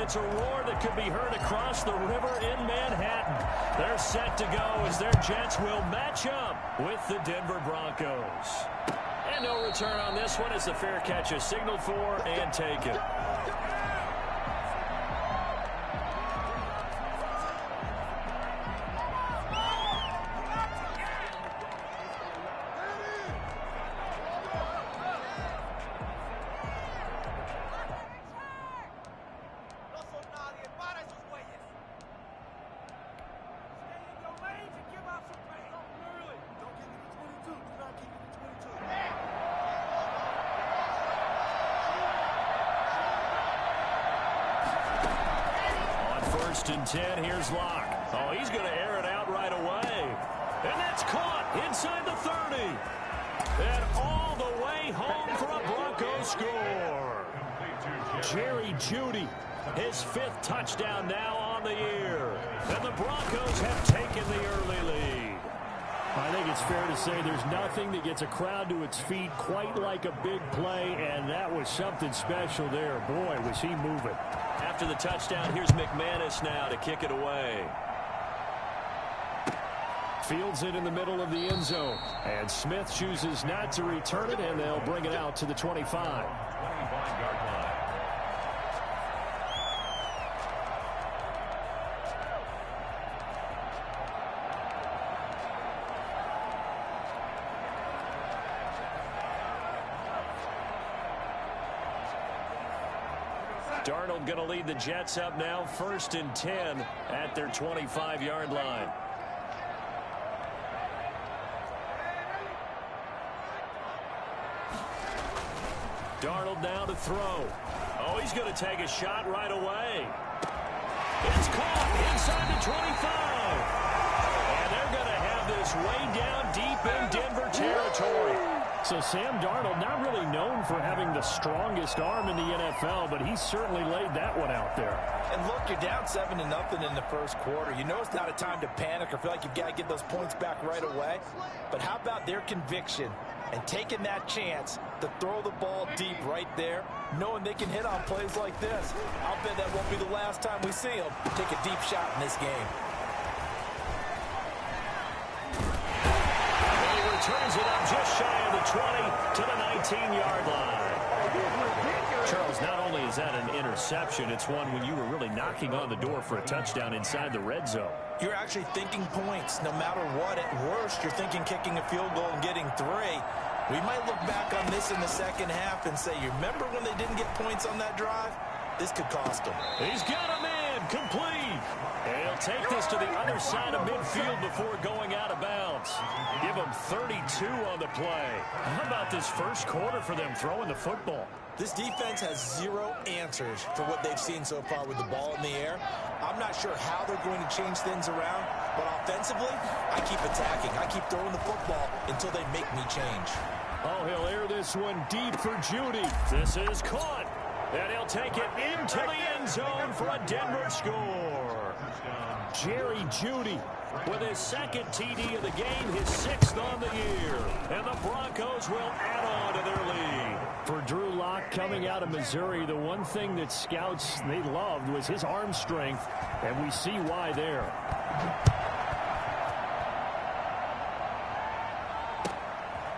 it's a roar that could be heard across the river in Manhattan. They're set to go as their Jets will match up with the Denver Broncos. And no return on this one as the fair catch is signaled for and taken. First and 10, here's Locke. Oh, he's going to air it out right away. And that's caught inside the 30. And all the way home for a Broncos score. Jerry Jeudy, his 5th touchdown now on the year. And the Broncos have taken the early lead. I think it's fair to say there's nothing that gets a crowd to its feet quite like a big play, and that was something special there. Boy, was he moving. After the touchdown, here's McManus now to kick it away. Fields it in the middle of the end zone. And Smith chooses not to return it, and they'll bring it out to the 25. 25-yard line. Darnold going to lead the Jets up now, 1st and 10 at their 25-yard line. Darnold now to throw. Oh, he's going to take a shot right away. It's caught inside the 25. And they're going to have this way down deep in Denver territory. So Sam Darnold, not really known for having the strongest arm in the NFL, but he certainly laid that one out there. And look, you're down 7-0 in the first quarter. You know it's not a time to panic or feel like you've got to get those points back right away. But how about their conviction and taking that chance to throw the ball deep right there, knowing they can hit on plays like this? I'll bet that won't be the last time we see them take a deep shot in this game. Turns it up just shy of the 20 to the 19-yard line. Charles, not only is that an interception, it's one when you were really knocking on the door for a touchdown inside the red zone. You're actually thinking points. No matter what, at worst, you're thinking kicking a field goal and getting 3. We might look back on this in the second half and say, you remember when they didn't get points on that drive? This could cost them. He's got a man complete. And he'll take this to the other side of midfield before going out of bounds. Give him 32 on the play. How about this first quarter for them throwing the football? This defense has 0 answers for what they've seen so far with the ball in the air. I'm not sure how they're going to change things around, but offensively, I keep attacking. I keep throwing the football until they make me change. Oh, he'll air this one deep for Jeudy. This is caught. And he'll take it into the end zone for a Denver score. Jerry Jeudy with his 2nd TD of the game, his 6th on the year. And the Broncos will add on to their lead. For Drew Lock coming out of Missouri, the one thing that scouts they loved was his arm strength, and we see why there.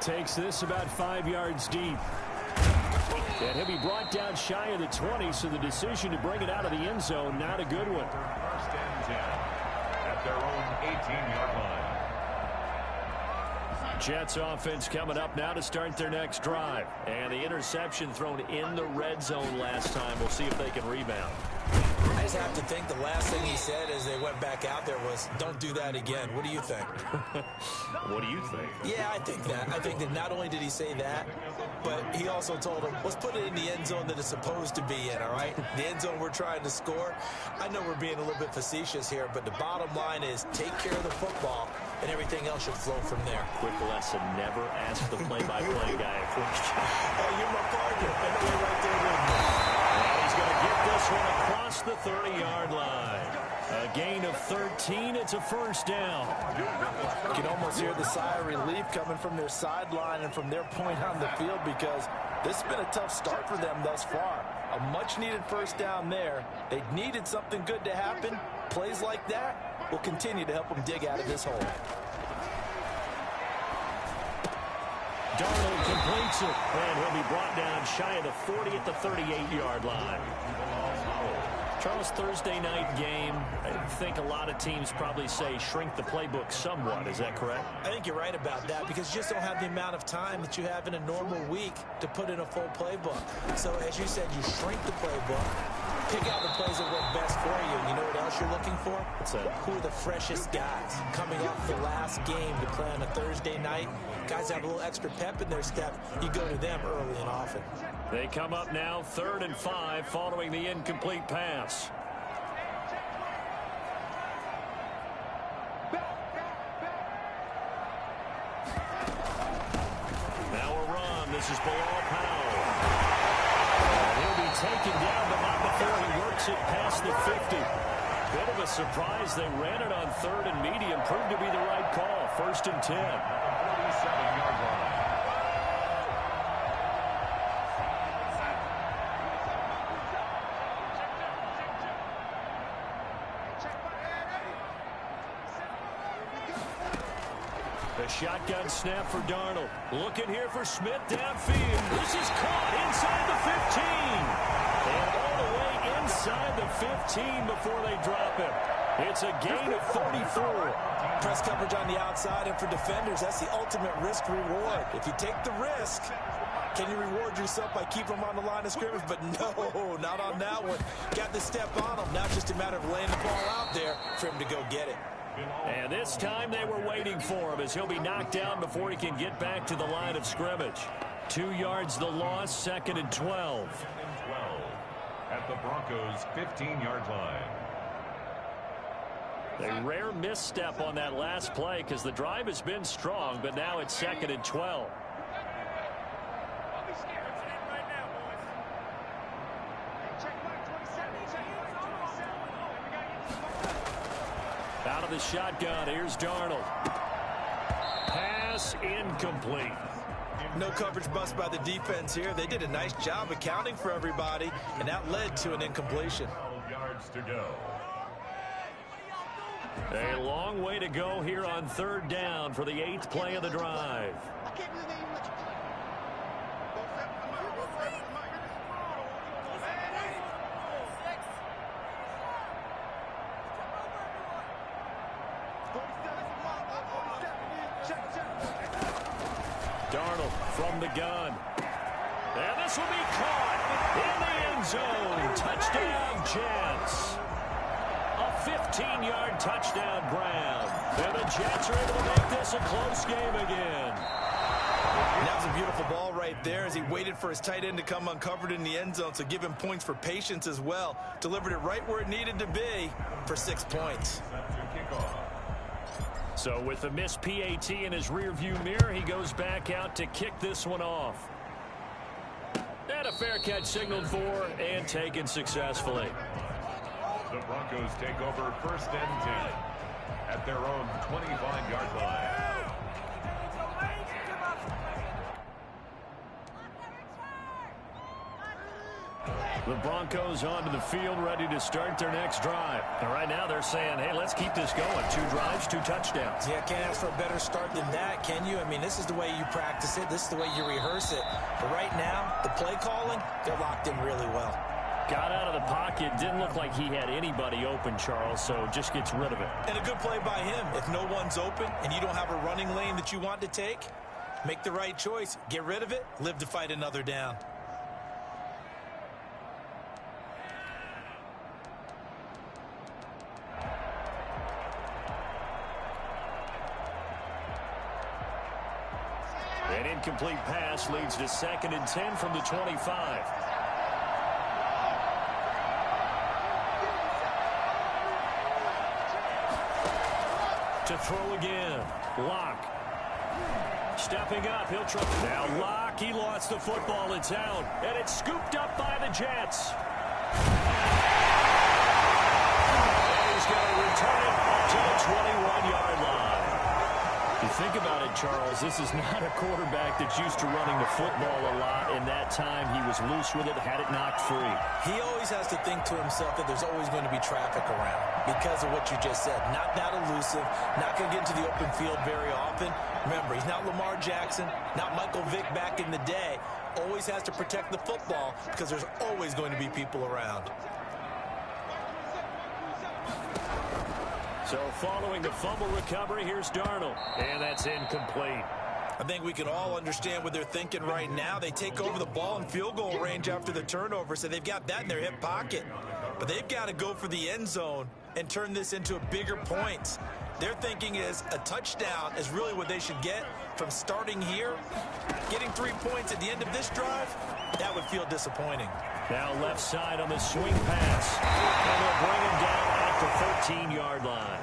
Takes this about 5 yards deep. And he'll be brought down shy of the 20, so the decision to bring it out of the end zone, not a good one. 1st and 10 at their own 18-yard line. Jets offense coming up now to start their next drive. And the interception thrown in the red zone last time. We'll see if they can rebound. I just have to think the last thing he said as they went back out there was, don't do that again. What do you think? What do you think? Yeah, I think that. I think that not only did he say that, but he also told him, let's put it in the end zone that it's supposed to be in, all right? The end zone we're trying to score. I know we're being a little bit facetious here, but the bottom line is take care of the football, and everything else should flow from there. Quick lesson, never ask the play-by-play guy a question. Hey, you're my partner. I know you're right there with me. And he's going to get this one across the 30-yard line. A gain of 13. It's a 1st down. You can almost hear the sigh of relief coming from their sideline and from their point on the field because this has been a tough start for them thus far. A much-needed first down there. They needed something good to happen. Plays like that will continue to help them dig out of this hole. Darnold completes it, and he'll be brought down shy of the 40 at the 38-yard line. Charles, Thursday night game, I think a lot of teams probably say shrink the playbook somewhat. Is that correct? I think you're right about that because you just don't have the amount of time that you have in a normal week to put in a full playbook. So, as you said, you shrink the playbook, pick out the plays that work best for you. You know what else you're looking for? Who are the freshest guys coming off the last game to play on a Thursday night? Guys have a little extra pep in their step. You go to them early and often. They come up now 3rd and 5 following the incomplete pass. Now a run. This is Bilal Powell. And he'll be taken down, but not before he works it past the 50. Bit of a surprise. They ran it on 3rd and medium. Proved to be the right call. 1st and 10. 47-yard line. The shotgun snap for Darnold. Looking here for Smith downfield. This is caught inside the 15. And all the way inside the 15 before they drop him. It's a gain of 34. Press coverage on the outside, and for defenders, that's the ultimate risk-reward. If you take the risk, can you reward yourself by keeping them on the line of scrimmage? But no, not on that one. Got the step on him. Now it's just a matter of laying the ball out there for him to go get it. And this time they were waiting for him as he'll be knocked down before he can get back to the line of scrimmage. 2 yards the loss, 2nd and 12. 2nd and 12 at the Broncos' 15-yard line. A rare misstep on that last play because the drive has been strong, but now it's 2nd and 12. Out of the shotgun, here's Darnold. Pass incomplete. No coverage bust by the defense here. They did a nice job accounting for everybody, and that led to an incompletion. 12 yards to go. A long way to go here on 3rd down for the 8th play of the drive. Darnold from the gun. And this will be caught in the end zone. Touchdown, Jets. A 15-yard touchdown grab. And the Jets are able to make this a close game again. That was a beautiful ball right there as he waited for his tight end to come uncovered in the end zone, so give him points for patience as well. Delivered it right where it needed to be for 6 points. So with the missed PAT in his rearview mirror, he goes back out to kick this one off. And a fair catch signaled for and taken successfully. The Broncos take over 1st and 10 at their own 25-yard line. The Broncos onto the field, ready to start their next drive. And right now they're saying, hey, let's keep this going. 2 drives, 2 touchdowns. Yeah, can't ask for a better start than that, can you? I mean, this is the way you practice it. This is the way you rehearse it. But right now, the play calling, they're locked in really well. Got out of the pocket. Didn't look like he had anybody open, Charles, so just gets rid of it. And a good play by him. If no one's open and you don't have a running lane that you want to take, make the right choice. Get rid of it. Live to fight another down. An incomplete pass leads to 2nd and 10 from the 25. To throw again. Locke. Stepping up. He'll try. Now Locke. He lost the football. It's out. And it's scooped up by the Jets. And he's going to return it to the 21-yard line. You think about it, Charles, this is not a quarterback that's used to running the football a lot, and that time he was loose with it, had it knocked free. He always has to think to himself that there's always going to be traffic around because of what you just said. Not that elusive, not going to get into the open field very often. Remember, he's not Lamar Jackson, not Michael Vick back in the day. Always has to protect the football because there's always going to be people around. So following the fumble recovery, here's Darnold. And that's incomplete. I think we can all understand what they're thinking right now. They take over the ball in field goal range after the turnover, so they've got that in their hip pocket. But they've got to go for the end zone and turn this into bigger points. Their thinking is a touchdown is really what they should get from starting here. Getting 3 points at the end of this drive, that would feel disappointing. Now left side on the swing pass. And they'll bring him down at the 13-yard line.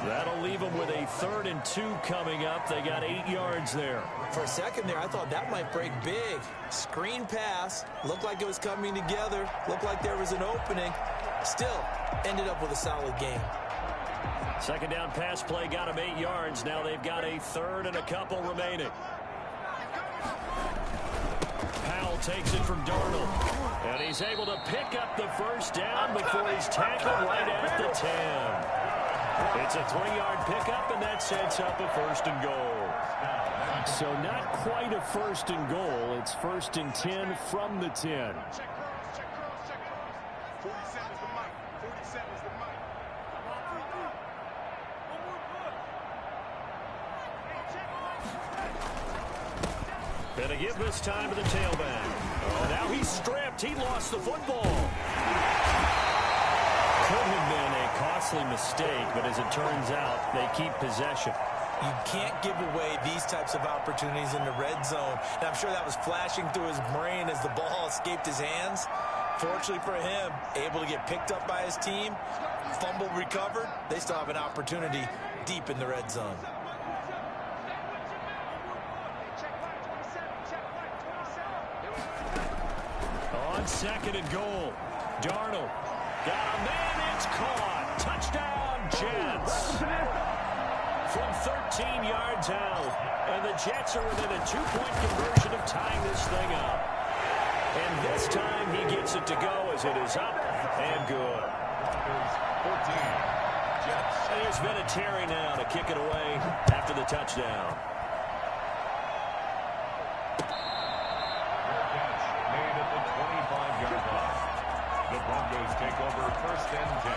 That'll leave them with a 3rd and 2 coming up. They got 8 yards there. For a second there, I thought that might break big. Screen pass. Looked like it was coming together. Looked like there was an opening. Still, ended up with a solid game. Second down pass play got them 8 yards. Now they've got a 3rd and a couple remaining. Powell takes it from Darnold. And he's able to pick up the first down before he's tackled right at the 10. It's a 3-yard pickup, and that sets up a 1st and goal. So not quite a 1st and goal. It's 1st and 10 from the 10. Gonna give this time to the tailback. Oh, now he's stripped. He lost the football. Could have been a costly mistake, but as it turns out, they keep possession. You can't give away these types of opportunities in the red zone. And I'm sure that was flashing through his brain as the ball escaped his hands. Fortunately for him, able to get picked up by his team, fumble recovered. They still have an opportunity deep in the red zone. On 2nd and goal, Darnold got a man, it's caught. Touchdown, Jets. From 13 yards out, and the Jets are within a 2-point conversion of tying this thing up. And this time he gets it to go as it is up and good. 14, Jets. And there's been a Terry now to kick it away after the touchdown. The Broncos take over 1st and 10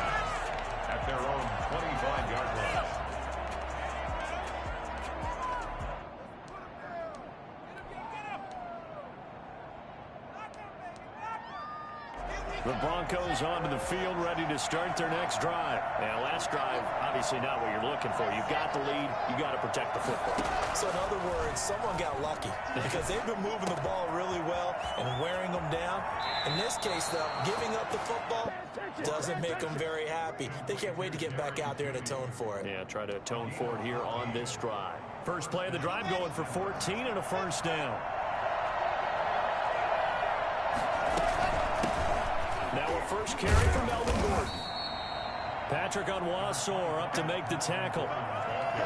at their own 25-yard line. The Broncos onto the field, ready to start their next drive. Now, last drive, obviously not what you're looking for. You've got the lead. You've got to protect the football. So, in other words, someone got lucky because they've been moving the ball really well and wearing them down. In this case, though, giving up the football doesn't make them very happy. They can't wait to get back out there and atone for it. Yeah, try to atone for it here on this drive. First play of the drive going for 14 and a 1st down. Now a first carry for Melvin Gordon. Patrick Onwuasor up to make the tackle.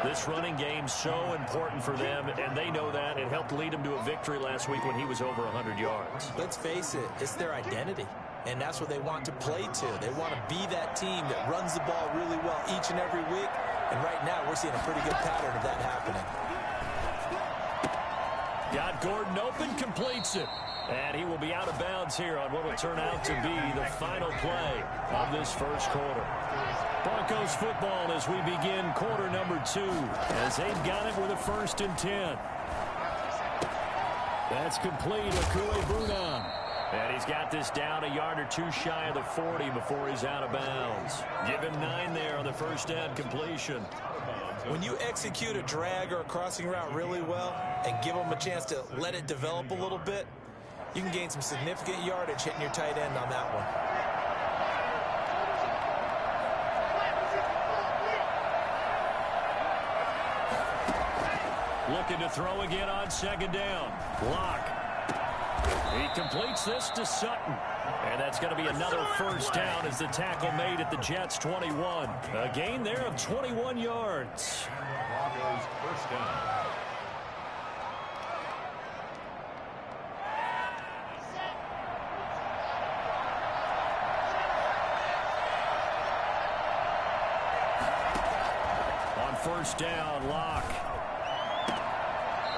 This running game so important for them, and they know that. It helped lead them to a victory last week when he was over 100 yards. Let's face it, it's their identity, and that's what they want to play to. They want to be that team that runs the ball really well each and every week, and right now we're seeing a pretty good pattern of that happening. Got Gordon open, completes it. And he will be out of bounds here on what will turn out to be the final play of this first quarter. Broncos football as we begin quarter number 2, as they've got it with a 1st and 10. That's complete. Akue Bunam. And he's got this down a yard or 2 shy of the 40 before he's out of bounds. Give him 9 there on the first down completion. When you execute a drag or a crossing route really well and give them a chance to let it develop a little bit, you can gain some significant yardage hitting your tight end on that one. Looking to throw again on 2nd down. Lock. He completes this to Sutton. And that's going to be another first down as the tackle made at the Jets' 21. A gain there of 21 yards. Broncos 1st down. first down. Lock.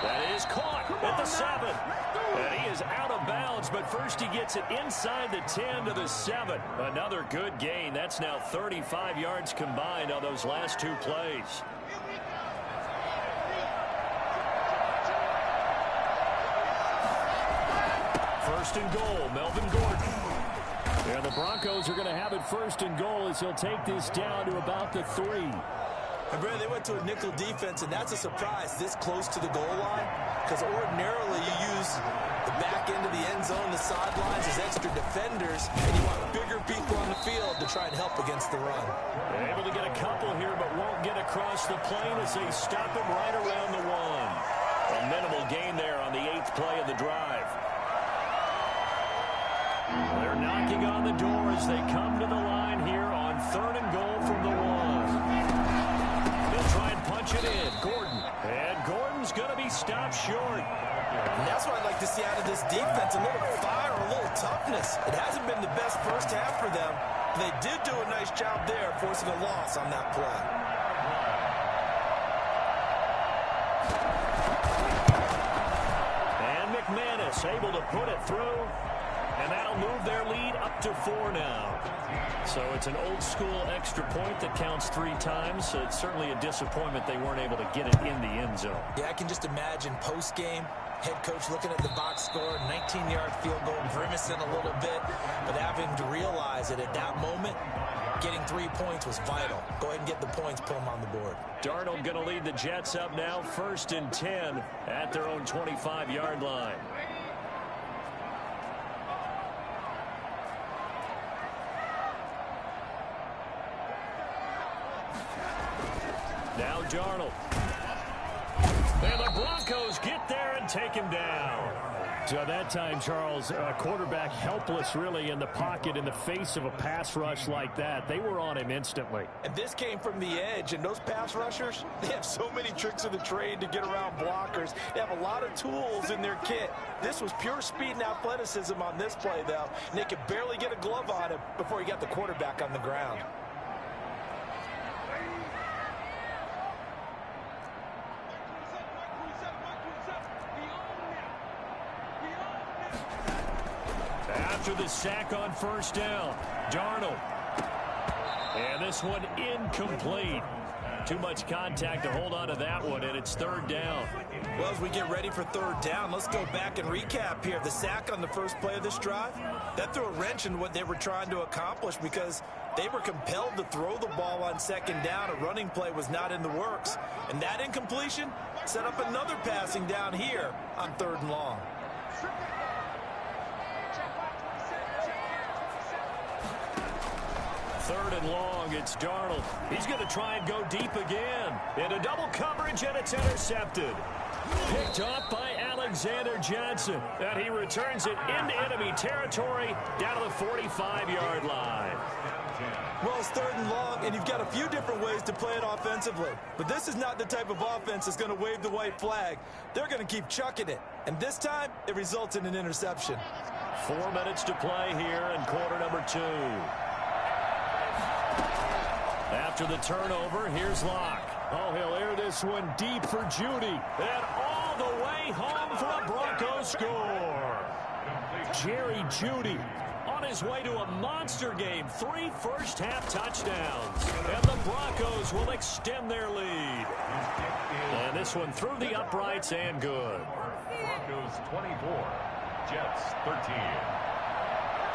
That is caught at the 7. And he is out of bounds, but first he gets it inside the 10 to the 7. Another good gain. That's now 35 yards combined on those last 2 plays. First and goal, Melvin Gordon. And the Broncos are going to have it first and goal as he'll take this down to about the 3. And Brad, they went to a nickel defense, and that's a surprise this close to the goal line, because ordinarily you use the back end of the end zone, the sidelines as extra defenders, and you want bigger people on the field to try and help against the run. They're able to get a couple here, but won't get across the plane as they stop him right around the 1. A minimal gain there on the 8th play of the drive. They're knocking on the door as they come to the line here on 3rd and goal from the 1. They'll try and punch it in. Gordon. And Gordon's going to be stopped short. And that's what I'd like to see out of this defense, a little fire, a little toughness. It hasn't been the best first half for them. They did do a nice job there, forcing a loss on that play. And McManus able to put it through. And that'll move their lead up to 4 now. So it's an old-school extra point that counts 3 times. So it's certainly a disappointment they weren't able to get it in the end zone. Yeah, I can just imagine post-game, head coach looking at the box score, 19-yard field goal, grimacing a little bit, but having to realize that at that moment, getting 3 points was vital. Go ahead and get the points, put them on the board. Darnold going to lead the Jets up now, 1st and 10 at their own 25-yard line. Now Darnold. And the Broncos get there and take him down. So that time, Charles, quarterback helpless really in the pocket in the face of a pass rush like that. They were on him instantly. And this came from the edge, and those pass rushers, they have so many tricks of the trade to get around blockers. They have a lot of tools in their kit. This was pure speed and athleticism on this play, though, and they could barely get a glove on him before he got the quarterback on the ground. After the sack on first down, Darnold. And this one incomplete. Too much contact to hold on to that one, and it's 3rd down. Well, as we get ready for 3rd down, let's go back and recap here. The sack on the first play of this drive, that threw a wrench in what they were trying to accomplish because they were compelled to throw the ball on 2nd down. A running play was not in the works. And that incompletion set up another passing down here on 3rd and long. Third and long, it's Darnold. He's going to try and go deep again. Into double coverage, and it's intercepted. Picked off by Alexander Johnson. And he returns it into enemy territory down to the 45-yard line. Well, it's 3rd and long, and you've got a few different ways to play it offensively. But this is not the type of offense that's going to wave the white flag. They're going to keep chucking it. And this time, it results in an interception. 4 minutes to play here in quarter number 2. After the turnover, here's Locke. Oh, he'll air this one deep for Judy. And all the way home for a Broncos score. Jerry Judy on his way to a monster game. 3 first-half touchdowns. And the Broncos will extend their lead. And this one through the uprights and good. Broncos 24, Jets 13.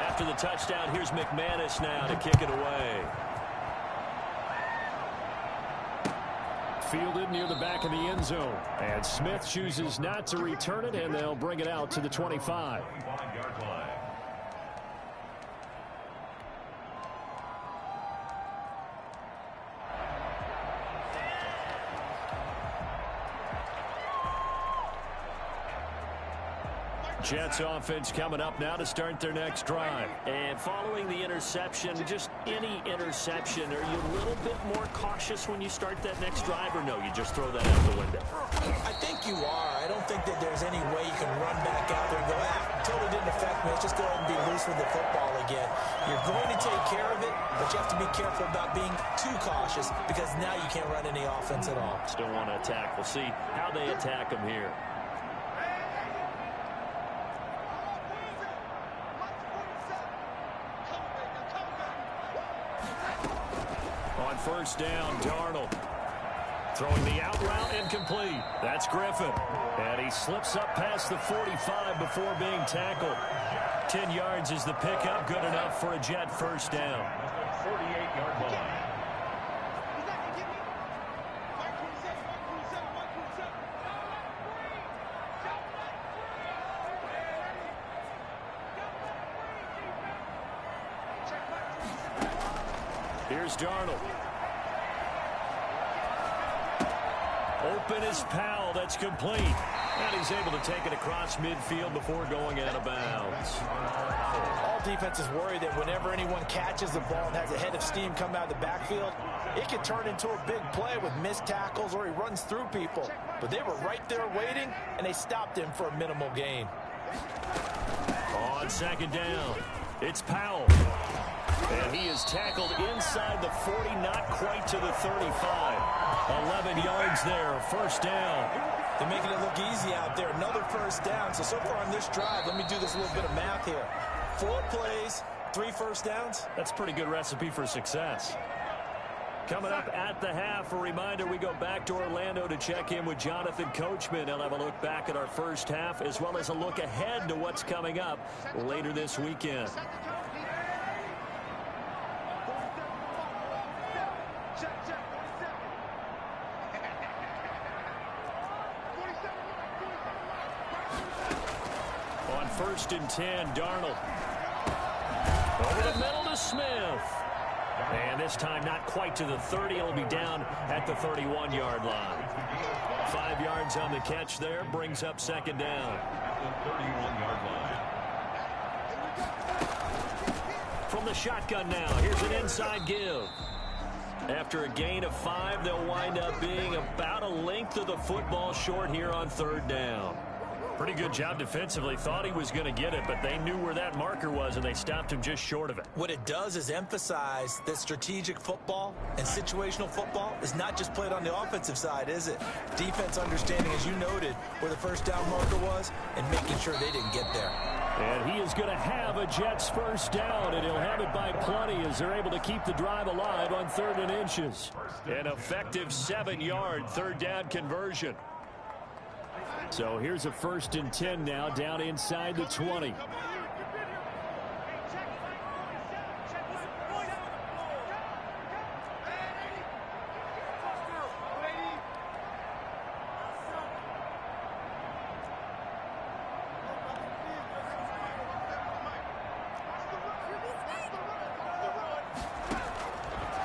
After the touchdown, here's McManus now to kick it away. Fielded near the back of the end zone. And Smith chooses not to return it, and they'll bring it out to the 25. Jets offense coming up now to start their next drive. And following the interception, just any interception, are you a little bit more cautious when you start that next drive, or no, you just throw that out the window? I think you are. I don't think that there's any way you can run back out there and go, totally didn't affect me. Let's just go ahead and be loose with the football again. You're going to take care of it, but you have to be careful about being too cautious because now you can't run any offense at all. Still want to attack. We'll see how they attack them here. On first down, Darnold. Throwing the out route incomplete. That's Griffin. And he slips up past the 45 before being tackled. 10 yards is the pickup. Good enough for a Jet first down. 48-yard line. Here's Darnold. Open is Powell. That's complete. And he's able to take it across midfield before going out of bounds. All defenses worry that whenever anyone catches the ball and has a head of steam come out of the backfield, it can turn into a big play with missed tackles or he runs through people. But they were right there waiting, and they stopped him for a minimal gain. On second down, it's Powell. And he is tackled inside the 40, not quite to the 35. 11 yards there, first down. They're making it look easy out there. Another first down. So far on this drive, let me do this little bit of math here. 4 plays, 3 first downs. That's a pretty good recipe for success. Coming up at the half, a reminder, we go back to Orlando to check in with Jonathan Coachman. He'll have a look back at our first half as well as a look ahead to what's coming up later this weekend. On first and 10, Darnold. Over the middle to Smith. And this time not quite to the 30. It'll be down at the 31-yard line. 5 yards on the catch there. Brings up second down. At the 31-yard line. From the shotgun now. Here's an inside give. After a gain of 5, they'll wind up being about a length of the football short here on third down. Pretty good job defensively. Thought he was going to get it, but they knew where that marker was, and they stopped him just short of it. What it does is emphasize that strategic football and situational football is not just played on the offensive side, is it? Defense understanding, as you noted, where the first down marker was and making sure they didn't get there. And he is going to have a Jets first down, and he'll have it by plenty as they're able to keep the drive alive on 3rd and inches. An effective 7-yard third down conversion. So here's a 1st and 10 now down inside the 20.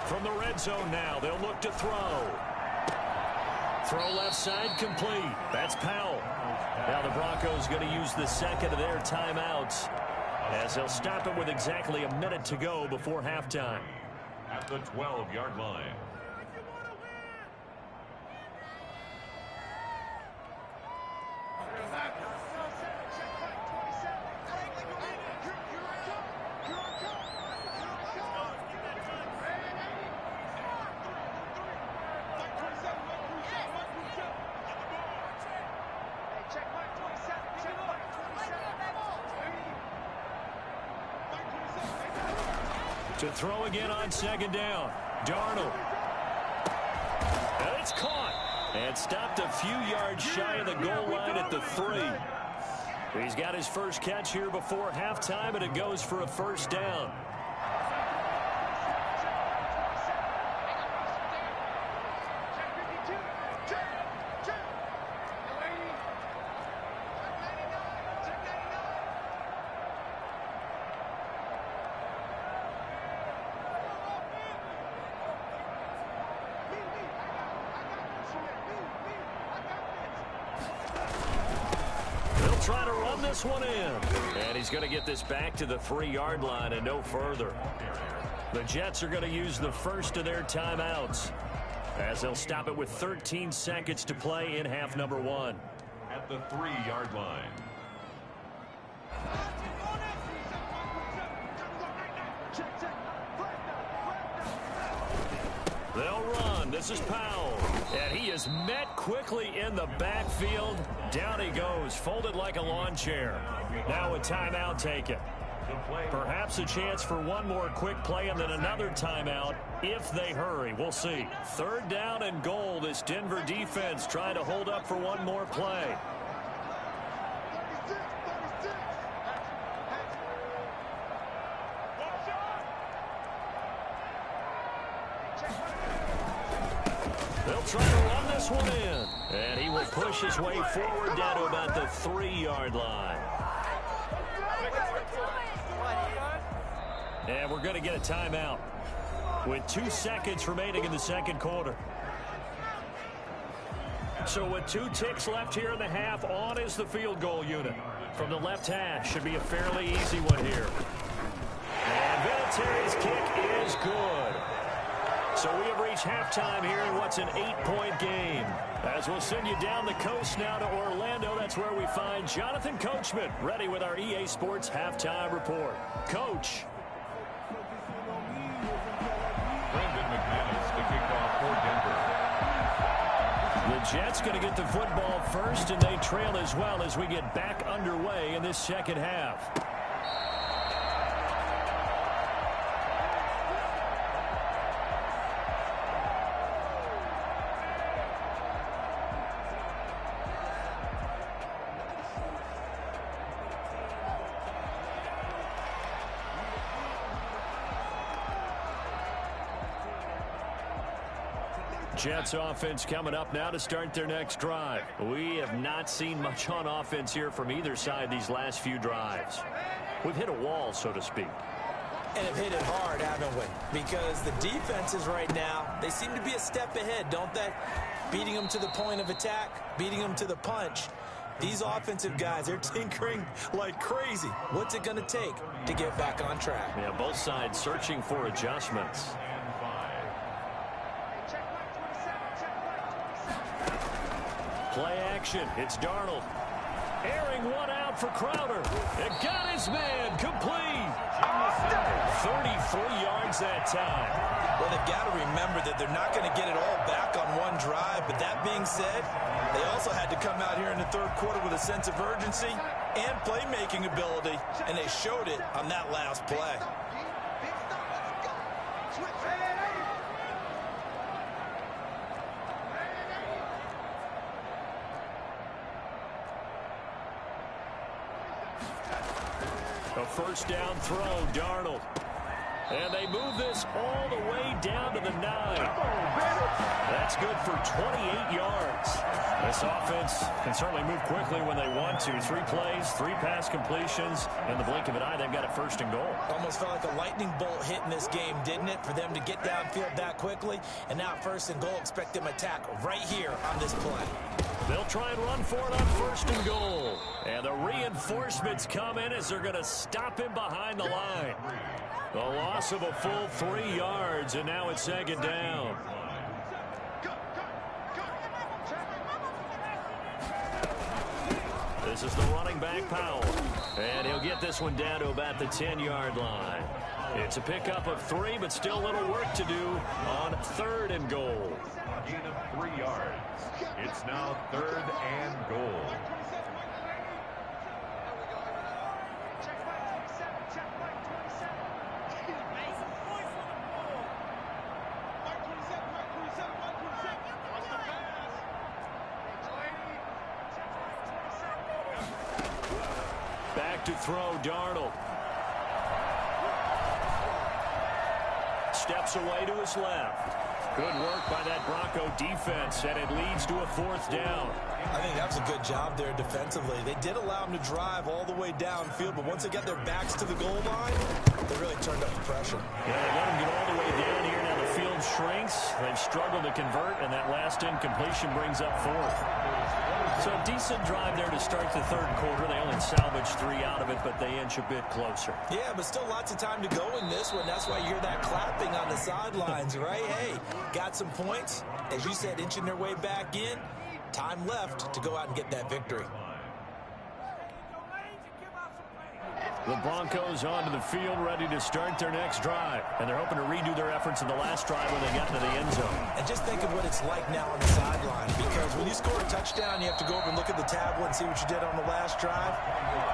From the red zone now, they'll look to throw. Throw left side complete. That's Powell. Now the Broncos going to use the second of their timeouts as they'll stop it with exactly a minute to go before halftime. At the 12-yard line. To throw again on second down. Darnold. And it's caught. And stopped a few yards shy of the goal line at the 3. He's got his first catch here before halftime, and it goes for a first down. try to run this one in. And he's going to get this back to the 3-yard line and no further. The Jets are going to use the first of their timeouts, as they'll stop it with 13 seconds to play in half number 1. At the 3-yard line. They'll run. This is Powell. And he is met quickly in the backfield. Down he goes, folded like a lawn chair. Now a timeout taken. Perhaps a chance for one more quick play and then another timeout if they hurry. We'll see. 3rd down and goal. This Denver defense trying to hold up for one more play. They'll try to run this one in. And he will push his way forward down to about the 3-yard line. And we're going to get a timeout with 2 seconds remaining in the second quarter. So with 2 ticks left here in the half, on is the field goal unit. From the left hash, should be a fairly easy one here. And Vinatieri's kick is good. So we have reached halftime here in what's an 8-point game. As we'll send you down the coast now to Orlando, that's where we find Jonathan Coachman, ready with our EA Sports halftime report. Coach. Brandon McManus, the kickoff for Denver. The Jets going to get the football first, and they trail as well as we get back underway in this second half. Jets offense coming up now to start their next drive. We have not seen much on offense here from either side these last few drives. We've hit a wall, so to speak. And have hit it hard, haven't we? Because the defenses right now, they seem to be a step ahead, don't they? Beating them to the point of attack, beating them to the punch. These offensive guys, they're tinkering like crazy. What's it going to take to get back on track? Yeah, both sides searching for adjustments. Play action. It's Darnold. Airing one out for Crowder. It got his man complete. 33 yards that time. Well, they've got to remember that they're not going to get it all back on one drive. But that being said, they also had to come out here in the third quarter with a sense of urgency and playmaking ability. And they showed it on that last play. A first down throw, Darnold. And they move this all the way down to the 9. That's good for 28 yards. This offense can certainly move quickly when they want to. 3 plays, 3 pass completions. In the blink of an eye, they've got a first and goal. Almost felt like a lightning bolt hit in this game, didn't it? For them to get downfield that quickly. And now first and goal, expect them to attack right here on this play. They'll try and run for it on first and goal. And the reinforcements come in as they're going to stop him behind the line. The loss of a full 3 yards, and now it's second down. This is the running back, Powell. And he'll get this one down to about the 10-yard line. It's a pickup of 3, but still a little work to do on third and goal. A gain of 3 yards. It's now 3rd and goal. Back to throw, Darnold. Steps away to his left. Good work by that Bronco defense, and it leads to a 4th down. I think that was a good job there defensively. They did allow them to drive all the way downfield, but once they got their backs to the goal line, they really turned up the pressure. Yeah, they let them get all the way down here. Now the field shrinks. They've struggle to convert, and that last incompletion brings up fourth. So a decent drive there to start the third quarter. They only salvaged 3 out of it, but they inch a bit closer. Yeah, but still lots of time to go in this one. That's why you hear that clapping on the sidelines, right? Hey, got some points. As you said, inching their way back in. Time left to go out and get that victory. The Broncos onto the field, ready to start their next drive. And they're hoping to redo their efforts in the last drive when they got into the end zone. And just think of what it's like now on the sideline, because when you score a touchdown, you have to go over and look at the tablet and see what you did on the last drive.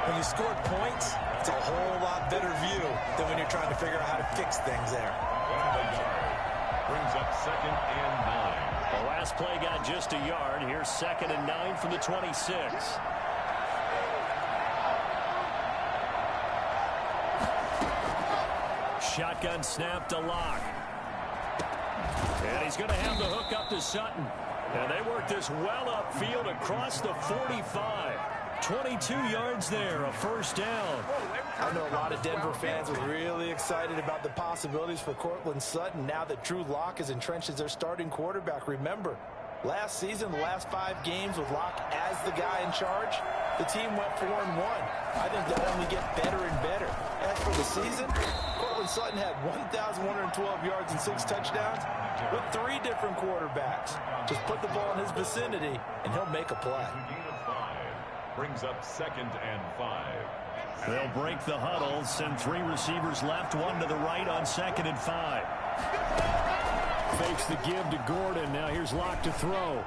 When you scored points, it's a whole lot better view than when you're trying to figure out how to fix things there. Brings up 2nd and 9. The last play got just a yard. Here's 2nd and 9 from the 26. Shotgun snap to Locke. And he's going to have the hook up to Sutton. And they work this well upfield across the 45. 22 yards there, a first down. I know a lot of Denver fans are really excited about the possibilities for Cortland Sutton now that Drew Lock is entrenched as their starting quarterback. Remember, last season, the last 5 games with Lock as the guy in charge, the team went 4-1. I think they'll only get better and better. As for the season, Cortland Sutton had 1,112 yards and 6 touchdowns with 3 different quarterbacks. Just put the ball in his vicinity, and he'll make a play. Brings up 2nd and 5. They'll break the huddle, send 3 receivers left, 1 to the right on 2nd and 5. Fakes the give to Gordon. Now here's Locke to throw.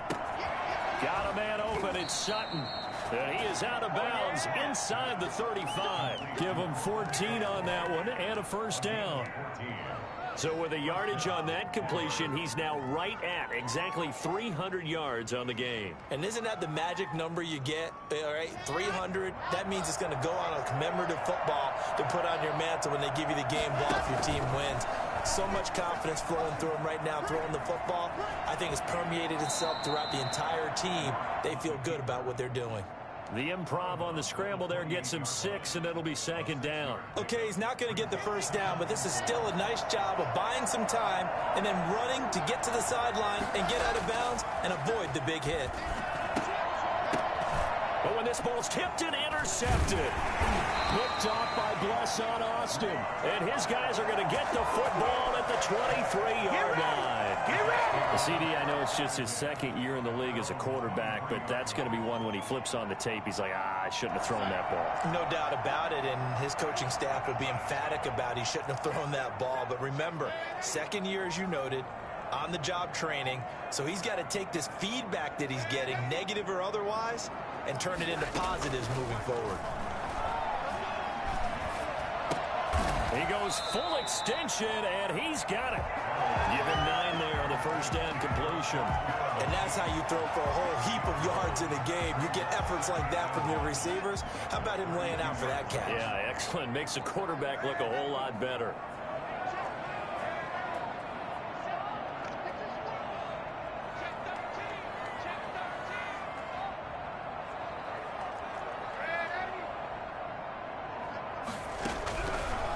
Got a man open. It's Sutton. And he is out of bounds inside the 35. Give him 14 on that one and a first down. So with a yardage on that completion, he's now right at exactly 300 yards on the game. And isn't that the magic number you get? All right, 300. That means it's going to go on a commemorative football to put on your mantle when they give you the game ball if your team wins. So much confidence flowing through him right now, throwing the football. I think it's permeated itself throughout the entire team. They feel good about what they're doing. The improv on the scramble there gets him 6, and it'll be 2nd down. Okay, he's not going to get the first down, but this is still a nice job of buying some time and then running to get to the sideline and get out of bounds and avoid the big hit. But when this ball's tipped and intercepted, picked off by Blesson Austin. And his guys are going to get the football at the 23-yard line. CD, I know it's just his 2nd year in the league as a quarterback, but that's going to be one when he flips on the tape. He's like, I shouldn't have thrown that ball. No doubt about it, and his coaching staff would be emphatic about he shouldn't have thrown that ball. But remember, 2nd year, as you noted, on-the-job training, so he's got to take this feedback that he's getting, negative or otherwise, and turn it into positives moving forward. He goes full extension, and he's got it. Give him 9 there on the first down completion. And that's how you throw for a whole heap of yards in a game. You get efforts like that from your receivers. How about him laying out for that catch? Yeah, excellent. Makes the quarterback look a whole lot better.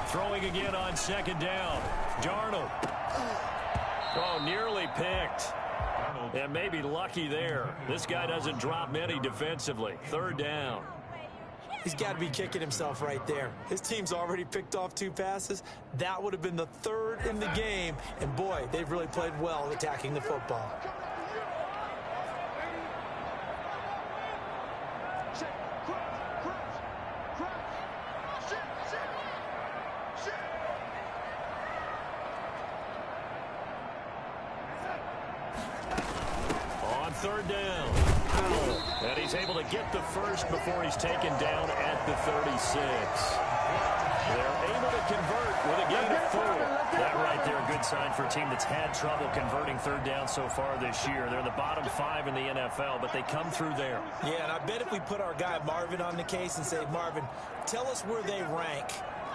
Throwing again on 2nd down. Darnold. Oh, nearly picked. And maybe lucky there. This guy doesn't drop many defensively. 3rd down. He's got to be kicking himself right there. His team's already picked off 2 passes. That would have been the 3rd in the game. And, boy, they've really played well attacking the football. On 3rd down. And he's able to get the first before he's taken down at the 36. They're able to convert with a gain of 4. That right there, a good sign for a team that's had trouble converting 3rd down so far this year. They're the bottom 5 in the NFL, but they come through there. Yeah, and I bet if we put our guy Marvin on the case and say, Marvin, tell us where they rank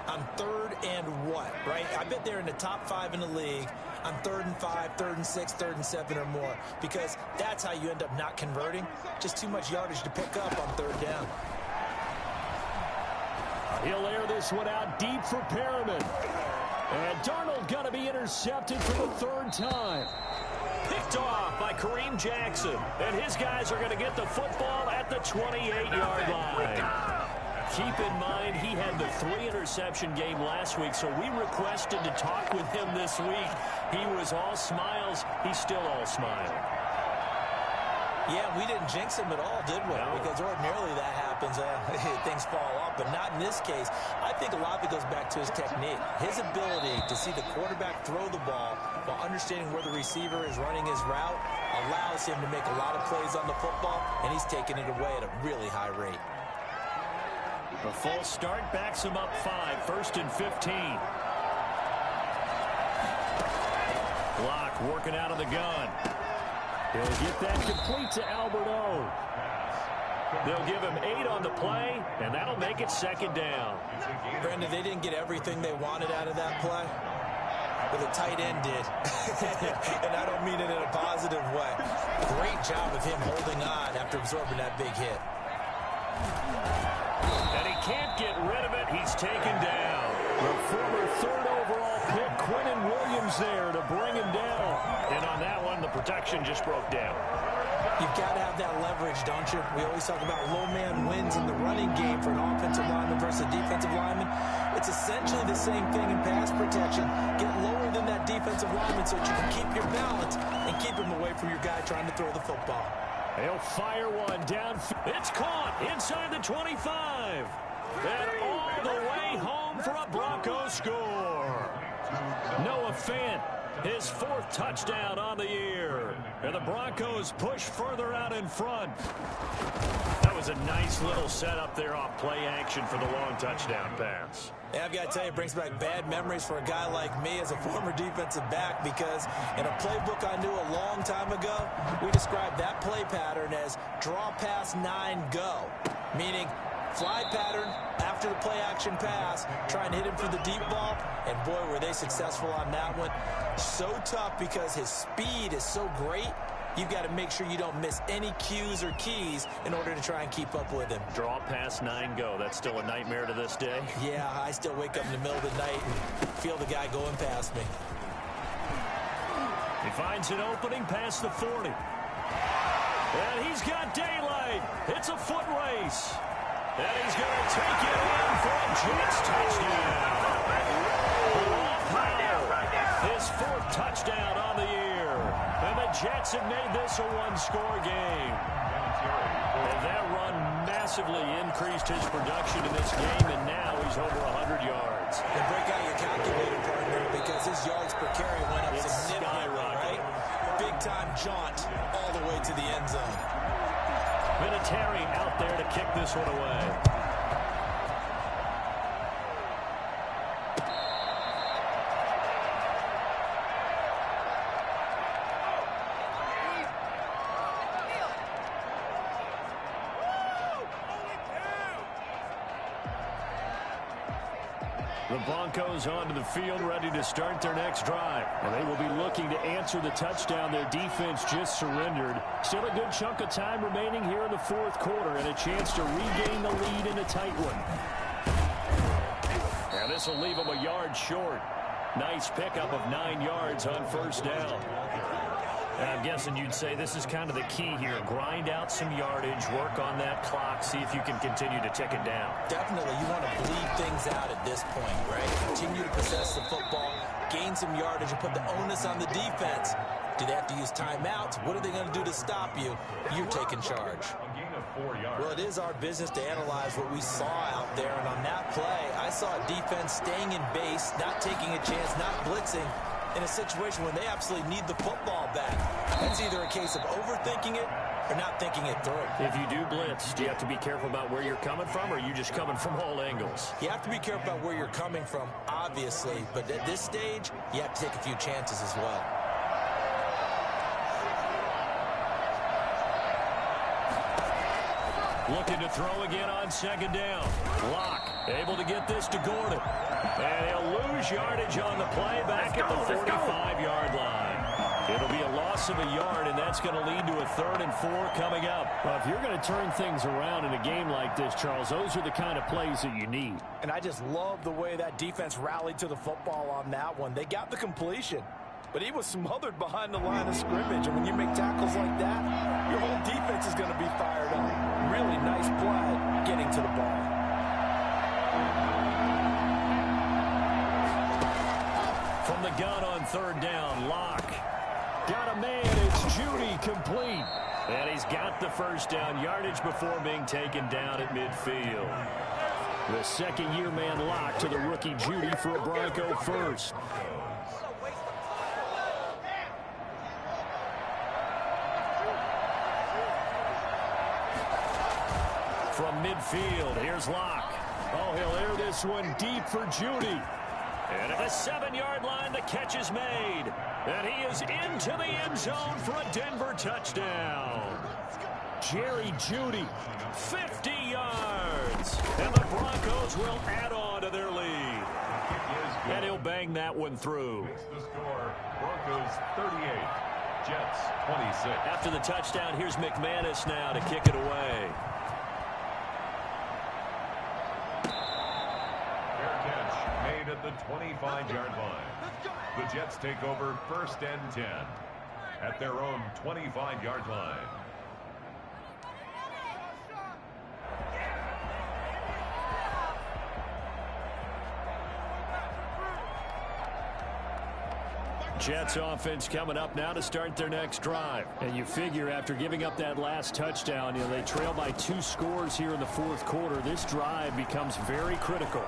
on 3rd and what, right? I bet they're in the top 5 in the league on 3rd and 5, 3rd and 6, 3rd and 7 or more, because that's how you end up not converting. Just too much yardage to pick up on 3rd down. He'll air this one out deep for Perriman. And Darnold going to be intercepted for the 3rd time. Picked off by Kareem Jackson. And his guys are going to get the football at the 28-yard line. Keep in mind, he had the 3-interception game last week, so we requested to talk with him this week. He was all smiles. He's still all smile. Yeah, we didn't jinx him at all, did we? No. Because ordinarily that happens, things fall off, but not in this case. I think a lot of it goes back to his technique. His ability to see the quarterback throw the ball while understanding where the receiver is running his route allows him to make a lot of plays on the football, and he's taking it away at a really high rate. The full start backs him up 5, 1st and 15. Block working out of the gun. He'll get that complete to Alberto. They'll give him 8 on the play, and that'll make it 2nd down. Brandon, they didn't get everything they wanted out of that play, but the tight end did. And I don't mean it in a positive way. Great job of him holding on after absorbing that big hit. And he can't get rid of it. He's taken down. The former 3rd overall pick, Quinnen Williams, there to bring him down. And on that one, the protection just broke down. You've got to have that leverage, don't you? We always talk about low man wins in the running game for an offensive lineman versus a defensive lineman. It's essentially the same thing in pass protection. Get lower than that defensive lineman so that you can keep your balance and keep him away from your guy trying to throw the football. He'll fire one down. It's caught inside the 25. And all the way home for a Broncos score. Noah Fant, his 4th touchdown on the year. And the Broncos push further out in front. That was a nice little setup there off play action for the long touchdown pass. Yeah, I've got to tell you, it brings back bad memories for a guy like me as a former defensive back, because in a playbook I knew a long time ago, we described that play pattern as draw pass 9 go, meaning fly pattern after the play action pass, trying to hit him for the deep ball, and boy, were they successful on that one. So tough because his speed is so great. You've got to make sure you don't miss any cues or keys in order to try and keep up with him. Draw pass 9 go. That's still a nightmare to this day. Yeah, I still wake up in the middle of the night and feel the guy going past me. He finds an opening past the 40. And he's got daylight. It's a foot race. And he's going to take it in for a Jets touchdown. His 4th touchdown on the year. And the Jets have made this a 1-score game. And that run massively increased his production in this game, and now he's over 100 yards. And break out your calculator, partner, because his yards per carry went up It's significantly, right? Big-time jaunt all the way to the end zone. Vinatieri out there to kick this one away. The Broncos onto the field, ready to start their next drive. And they will be looking to answer the touchdown their defense just surrendered. Still a good chunk of time remaining here in the 4th quarter, and a chance to regain the lead in a tight one. And this will leave them a yard short. Nice pickup of 9 yards on 1st down. And I'm guessing you'd say this is kind of the key here. Grind out some yardage, work on that clock, see if you can continue to tick it down. Definitely, you want to bleed things out at this point, right? Continue to possess the football, gain some yardage, and put the onus on the defense. Do they have to use timeouts? What are they going to do to stop you? You're taking charge. Well, it is our business to analyze what we saw out there, and on that play, I saw a defense staying in base, not taking a chance, not blitzing, in a situation when they absolutely need the football back. That's either a case of overthinking it or not thinking it through. If you do blitz, do you have to be careful about where you're coming from, or are you just coming from all angles? You have to be careful about where you're coming from, obviously, but at this stage, you have to take a few chances as well. Looking to throw again on 2nd down. Locke able to get this to Gordon. And he'll lose yardage on the play back at the 45-yard line. It'll be a loss of a yard, and that's going to lead to a 3rd and 4 coming up. Well, if you're going to turn things around in a game like this, Charles, those are the kind of plays that you need. And I just love the way that defense rallied to the football on that one. They got the completion, but he was smothered behind the line of scrimmage. And when you make tackles like that, your whole defense is going to be fired up. Really nice play getting to the ball. From the gun on third down, Locke. Got a man, it's Judy, complete. And he's got the first down yardage before being taken down at midfield. The second-year man Locke to the rookie Judy for a Bronco first. From midfield, here's Locke. Oh, he'll air this one deep for Judy. And at the 7-yard line, the catch is made. And he is into the end zone for a Denver touchdown. Jerry Judy, 50 yards. And the Broncos will add on to their lead. And he'll bang that one through. Makes the score, Broncos 38, Jets 26. After the touchdown, here's McManus now to kick it away. Fair catch made at the 25-yard line. The Jets take over first and 10 at their own 25-yard line. Jets offense coming up now to start their next drive. And you figure after giving up that last touchdown, they trail by 2 scores here in the fourth quarter. This drive becomes very critical.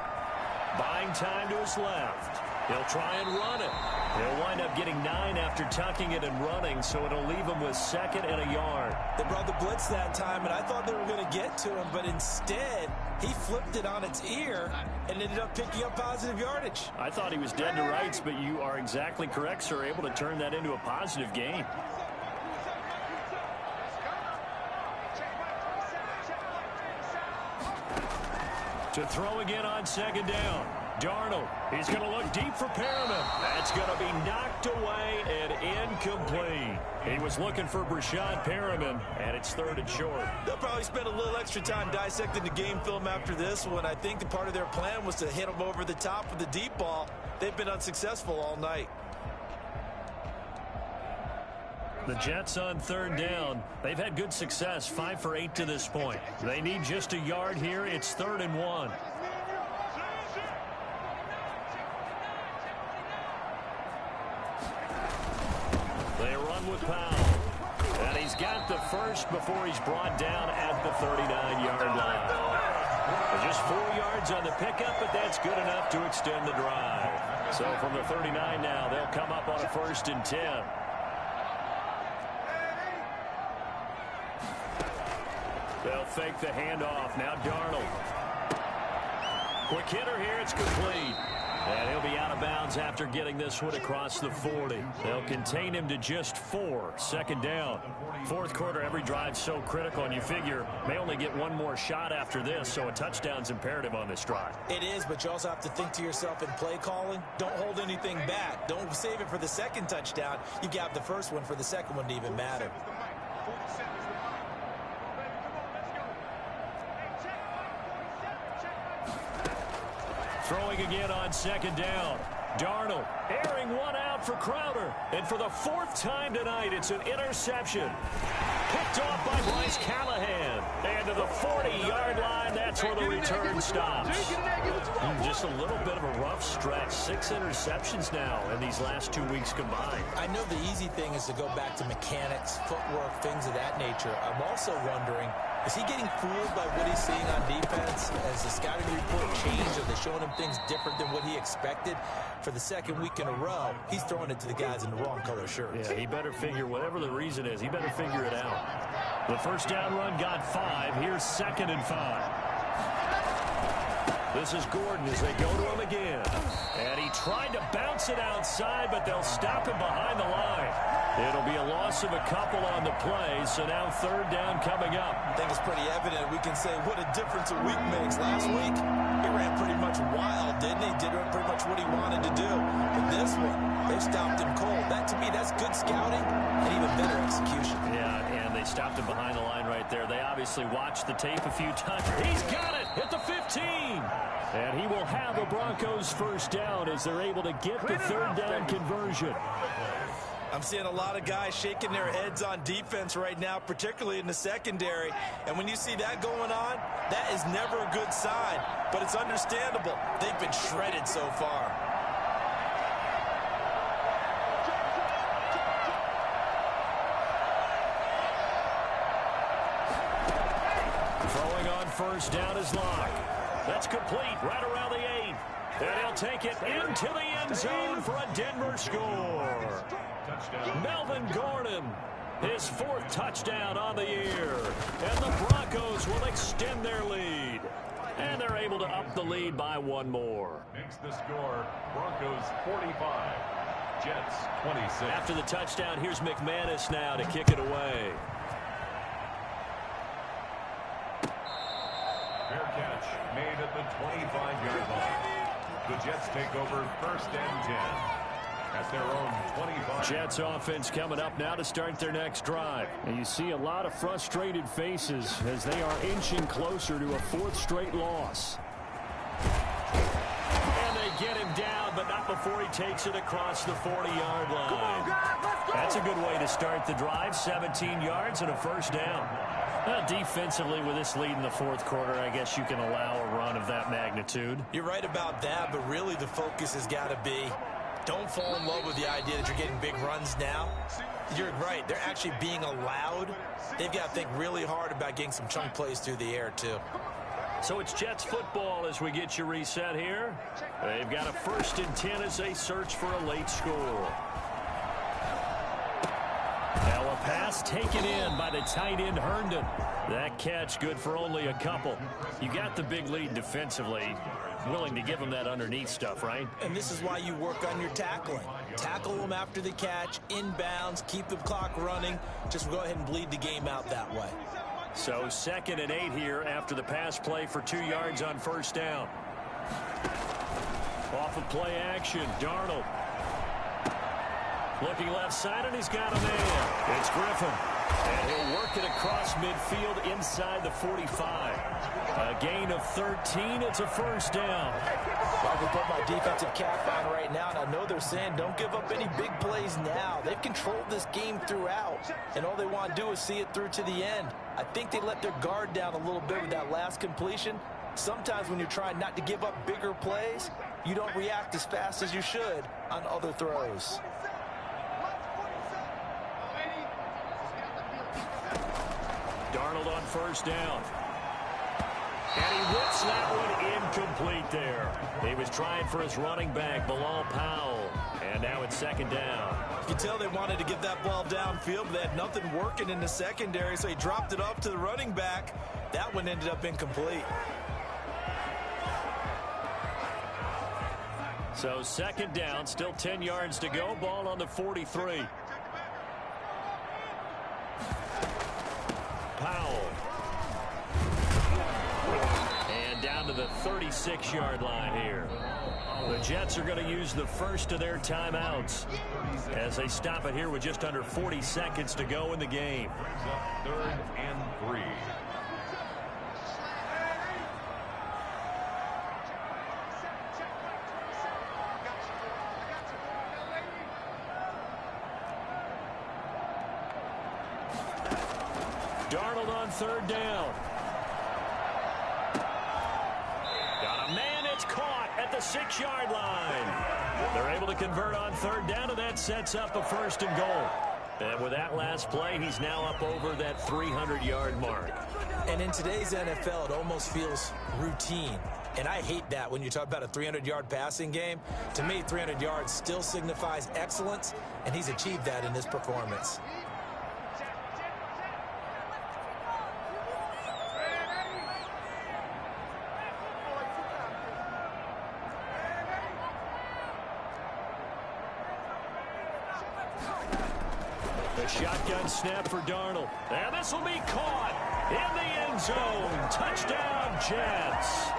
Buying time to his left. He'll try and run it. He'll wind up getting 9 after tucking it and running, so it'll leave him with 2nd and a yard. They brought the blitz that time, and I thought they were going to get to him, but instead he flipped it on its ear and ended up picking up positive yardage. I thought he was dead to rights, but you are exactly correct, sir. Able to turn that into a positive gain. To throw again on 2nd down. Darnold, he's going to look deep for Perriman. That's going to be knocked away and incomplete. He was looking for Brashad Perriman, and it's 3rd and short. They'll probably spend a little extra time dissecting the game film after this one. I think the part of their plan was to hit him over the top with the deep ball. They've been unsuccessful all night. The Jets on 3rd down. They've had good success, 5 for 8 to this point. They need just a yard here. It's 3rd and 1. They run with Powell. And he's got the first before he's brought down at the 39-yard line. Just 4 yards on the pickup, but that's good enough to extend the drive. So from the 39 now, they'll come up on a 1st and 10. They'll fake the handoff. Now Darnold. Quick hitter here. It's complete. And he'll be out of bounds after getting this one across the 40. They'll contain him to just 4. 2nd down. Fourth quarter, every drive's so critical, and you figure may only get one more shot after this, so a touchdown's imperative on this drive. It is, but you also have to think to yourself in play calling, don't hold anything back. Don't save it for the 2nd touchdown. You got the first one for the 2nd one to even matter. Throwing again on 2nd down. Darnold airing one out for Crowder. And for the 4th time tonight, it's an interception. Picked off by Bryce Callahan. And to the 40-yard line, that's where the return stops. Just a little bit of a rough stretch. 6 interceptions now in these last 2 weeks combined. I know the easy thing is to go back to mechanics, footwork, things of that nature. I'm also wondering, is he getting fooled by what he's seeing on defense? Has the scouting report changed? Are they showing him things different than what he expected? For the 2nd week in a row, he's throwing it to the guys in the wrong color shirts. Yeah, he better figure, whatever the reason is, he better figure it out. The 1st down run got 5. Here's 2nd and 5. This is Gordon as they go to him again. And he tried to bounce it outside, but they'll stop him behind the line. It'll be a loss of a couple on the play, so now 3rd down coming up. I think it's pretty evident. We can say what a difference a week makes. Last week, he ran pretty much wild, didn't he? Did pretty much what he wanted to do. But this one, they stopped him cold. That, to me, that's good scouting and even better execution. Yeah, and they stopped him behind the line right there. They obviously watched the tape a few times. He's got it at the 15. And he will have the Broncos 1st down as they're able to get the 3rd down conversion. I'm seeing a lot of guys shaking their heads on defense right now, particularly in the secondary. And when you see that going on, that is never a good sign. But it's understandable. They've been shredded so far. Throwing on first down is Locke. That's complete right around the 8. And he'll take it into the end zone for a Denver score. Melvin Gordon, his 4th touchdown on the year. And the Broncos will extend their lead. And they're able to up the lead by 1 more. Makes the score Broncos 45, Jets 26. After the touchdown, here's McManus now to kick it away. Fair catch made at the 25-yard line. The Jets take over first and 10 at their own 25. Jets offense coming up now to start their next drive. And you see a lot of frustrated faces as they are inching closer to a 4th straight loss. And they get him down, but not before he takes it across the 40-yard line. That's a good way to start the drive. 17 yards and a first down. Defensively, with this lead in the 4th quarter, I guess you can allow a run of that magnitude. You're right about that, but really the focus has got to be don't fall in love with the idea that you're getting big runs now. You're right. They're actually being allowed. They've got to think really hard about getting some chunk plays through the air, too. So it's Jets football as we get you reset here. They've got a 1st and 10 as they search for a late score. Now a pass taken in by the tight end Herndon. That catch good for only a couple. You got the big lead defensively. Willing to give them that underneath stuff, right? And this is why you work on your tackling. Tackle them after the catch, inbounds, keep the clock running. Just go ahead and bleed the game out that way. So 2nd and 8 here after the pass play for 2 yards on first down. Off of play action, Darnold. Looking left side, and he's got a man. It's Griffin. And he'll work it across midfield inside the 45. A gain of 13. It's a first down. I can put my defensive cap on right now, and I know they're saying don't give up any big plays now. They've controlled this game throughout, and all they want to do is see it through to the end. I think they let their guard down a little bit with that last completion. Sometimes when you're trying not to give up bigger plays, you don't react as fast as you should on other throws. Darnold on first down. And he whips that one incomplete there. He was trying for his running back, Bilal Powell. And now it's 2nd down. You can tell they wanted to get that ball downfield, but they had nothing working in the secondary, so he dropped it off to the running back. That one ended up incomplete. So 2nd down, still 10 yards to go. Ball on the 43. Powell. And down to the 36-yard line here. The Jets are going to use the first of their timeouts as they stop it here with just under 40 seconds to go in the game. 3rd and 3. Darnold on 3rd down. Got a man, it's caught at the 6-yard line. They're able to convert on 3rd down, and that sets up a 1st and goal. And with that last play, he's now up over that 300-yard mark. And in today's NFL, it almost feels routine. And I hate that when you talk about a 300-yard passing game. To me, 300 yards still signifies excellence, and he's achieved that in this performance. The shotgun snap for Darnold. And this will be caught in the end zone. Touchdown, Jets.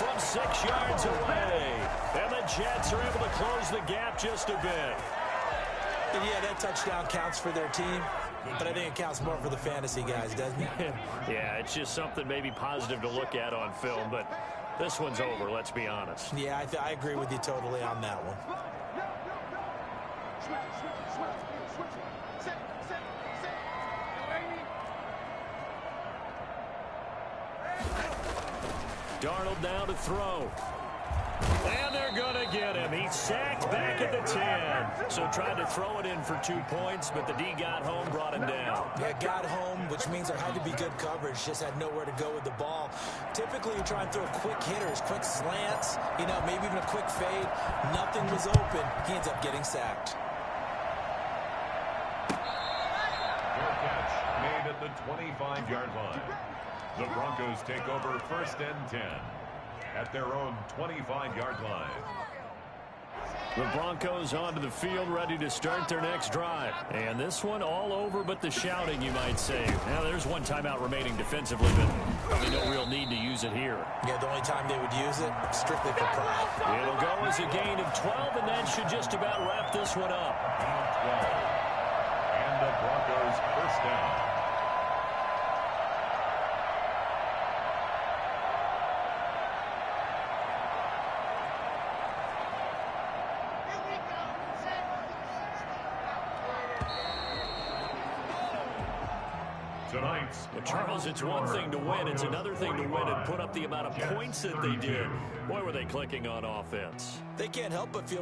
From 6 yards away. And the Jets are able to close the gap just a bit. And yeah, that touchdown counts for their team, but I think it counts more for the fantasy guys, doesn't it? Yeah, it's just something maybe positive to look at on film, but this one's over, let's be honest. Yeah, I agree with you totally on that one. Darnold now to throw. And they're going to get him. He's sacked back at the 10. So tried to throw it in for 2 points, but the D got home, brought him down. Yeah, got home, which means there had to be good coverage. Just had nowhere to go with the ball. Typically, you try and throw quick hitters, quick slants, maybe even a quick fade. Nothing was open. He ends up getting sacked. Fair catch made at the 25-yard line. The Broncos take over 1st and 10 at their own 25-yard line. The Broncos onto the field, ready to start their next drive. And this one all over but the shouting, you might say. Now, there's one timeout remaining defensively, but probably no real need to use it here. Yeah, the only time they would use it, strictly for pride. It'll go as a gain of 12, and that should just about wrap this one up. 12. And the Broncos 1st down. Well, Charles, it's one thing to win. It's another thing to win and put up the amount of points that they did. Boy, were they clicking on offense. They can't help but feel